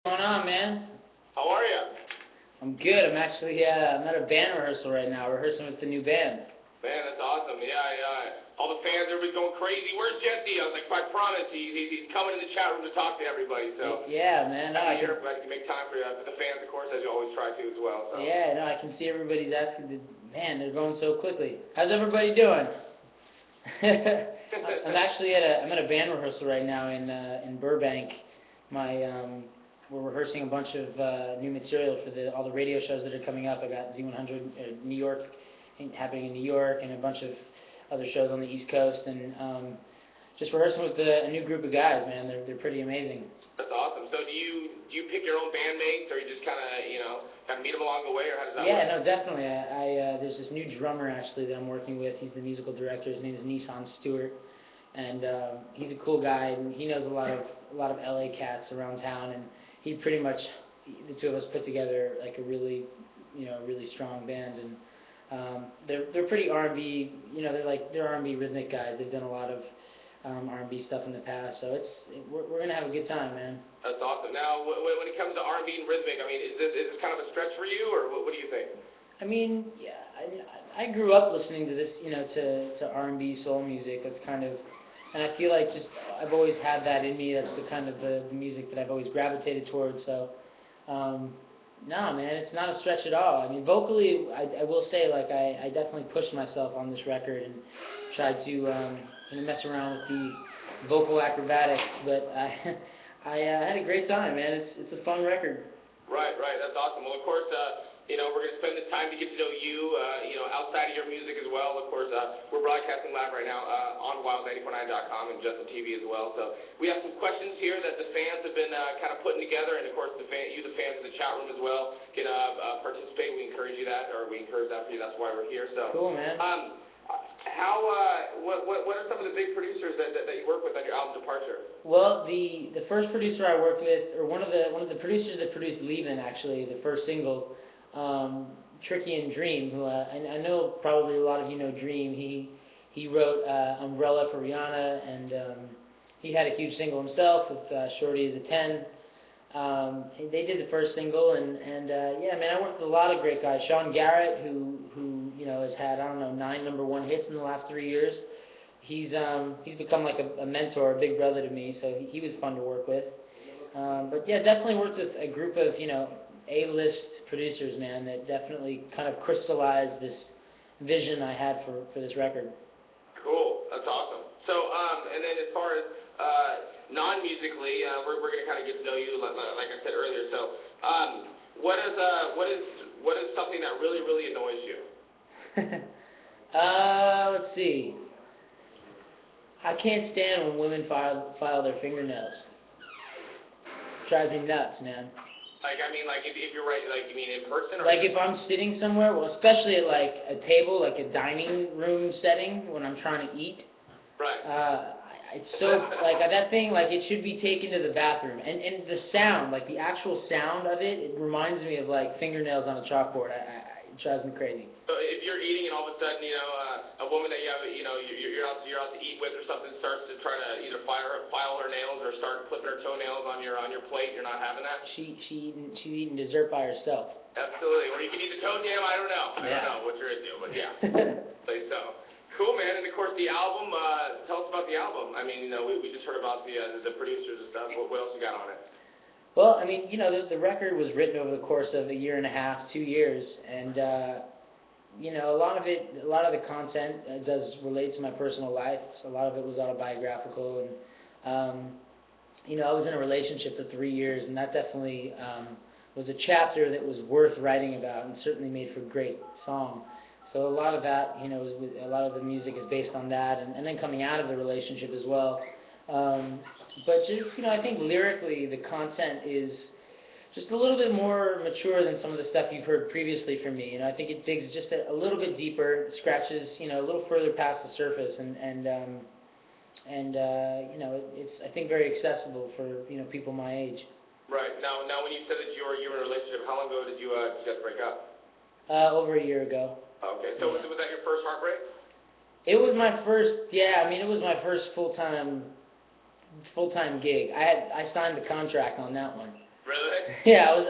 What's going on, man? How are you? I'm good. I'm at a band rehearsal right now, rehearsing with the new band. Man, that's awesome. All the fans, everybody's going crazy. Where's Jesse? I was like, I promise, he's coming in the chat room to talk to everybody. So Yeah, man. No, happy here, glad you can make time for the fans, of course, as you always try to as well. So. Yeah, no, I can see everybody's asking. Man, they're going so quickly. How's everybody doing? I'm at a band rehearsal right now in Burbank. We're rehearsing a bunch of new material for all the radio shows that are coming up. I got Z100 New York happening in New York, and a bunch of other shows on the East Coast, and just rehearsing with a new group of guys. Man, they're pretty amazing. That's awesome. So do you pick your own bandmates, or you just kind of meet them along the way, or how does that work? Yeah, no, definitely. There's this new drummer actually that I'm working with. He's the musical director. His name is Nissan Stewart, and he's a cool guy. And he knows a lot of LA cats around town, and he pretty much, the two of us put together like a really strong band. And they're pretty R&B. They're R&B rhythmic guys. They've done a lot of R&B stuff in the past, so we're gonna have a good time, man. That's awesome. Now, when it comes to R&B and rhythmic, I mean, is this kind of a stretch for you, or what do you think? I mean, yeah, I grew up listening to this, to R&B soul music. That's kind of, and I feel like I've always had that in me. That's the kind of the music that I've always gravitated towards. So, no, man, it's not a stretch at all. I mean, vocally, I will say, like, I definitely pushed myself on this record and tried to mess around with the vocal acrobatics, but I had a great time, man. It's a fun record. Right, that's awesome. Well, of course, we're going to spend this time to get to know you, outside of your music as well. Of course, we're broadcasting live right now on wild949.com and Justin TV as well. So we have some questions here that the fans have been kind of putting together, and of course, the fans in the chat room as well can participate. We encourage that for you. That's why we're here. So cool, man. What are some of the big producers that you work with on your album Departure? Well, the first producer I worked with, or one of the producers that produced Leavin', actually, the first single, Tricky and Dream, who I know probably a lot of you know Dream. He wrote Umbrella for Rihanna, and he had a huge single himself with Shorty is a 10. They did the first single, and yeah, man, I worked with a lot of great guys. Sean Garrett, who has had, I don't know, 9 #1 hits in the last 3 years. He's become like a mentor, a big brother to me, so he was fun to work with. But yeah, definitely worked with a group of A-list producers, man, that definitely kind of crystallized this vision I had for this record. Cool, that's awesome. So, and then as far as non-musically, we're going to kind of get to know you, like I said earlier. So, what is something that really annoys you? Let's see. I can't stand when women file their fingernails. Drives me nuts, man. Like, I mean, like, if you're right, like, you mean in person? Or like, if I'm sitting somewhere, well, especially at, like, a table, like a dining room setting, when I'm trying to eat. Right. It's so, like, that thing, like, it should be taken to the bathroom. And the sound, like, the actual sound of it reminds me of, like, fingernails on a chalkboard. It drives me crazy. So if you're eating and all of a sudden, a woman that you have, you're out to eat with or something starts to try to either file her nails or start clipping her toenails on your plate, you're not having that? She's eating dessert by herself. Absolutely. Or you can eat the toe jam, I don't know. I don't know what you're into, but yeah. So. Cool, man. And of course, the album. Tell us about the album. I mean, we just heard about the producers and stuff. What else you got on it? Well, I mean, the record was written over the course of 1.5 years, 2 years, and a lot of the content does relate to my personal life. A lot of it was autobiographical, and I was in a relationship for 3 years, and that definitely was a chapter that was worth writing about, and certainly made for a great song. So a lot of that, a lot of the music is based on that, and then coming out of the relationship as well. But just, I think lyrically the content is just a little bit more mature than some of the stuff you've heard previously from me. I think it digs just a little bit deeper, scratches, a little further past the surface, and it's, I think, very accessible for, people my age. Right. Now when you said that you were in a relationship, how long ago did you guys break up? Over a year ago. Okay, so was that your first heartbreak? It was my first, it was my first full-time gig. I signed the contract on that one. Really? Yeah, I was.